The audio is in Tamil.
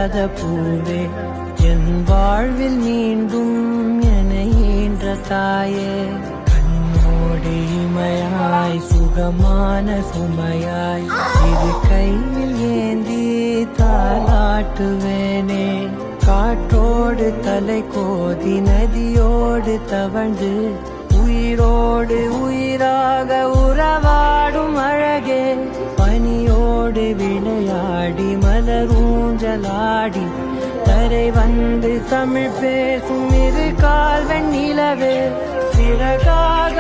இல்லாத பூவே என் வாழ்வில் மீண்டும் என ஈன்ற தாயே கண்ணோடு இமையாய் சுகமான சுமையாய் இது கையில் ஏந்தி தாலாட்டுவேனே காற்றோடு தலை கோதி நதியோடு தவழ்ந்து உயிரோடு உயிராக உறவாடும் அழகே பனியோடு விளையாடி மலரூஞ்சலாடி தரை வந்து தமிழ் பேசும் இரு கால் வெண்ணிலவே சிறகாக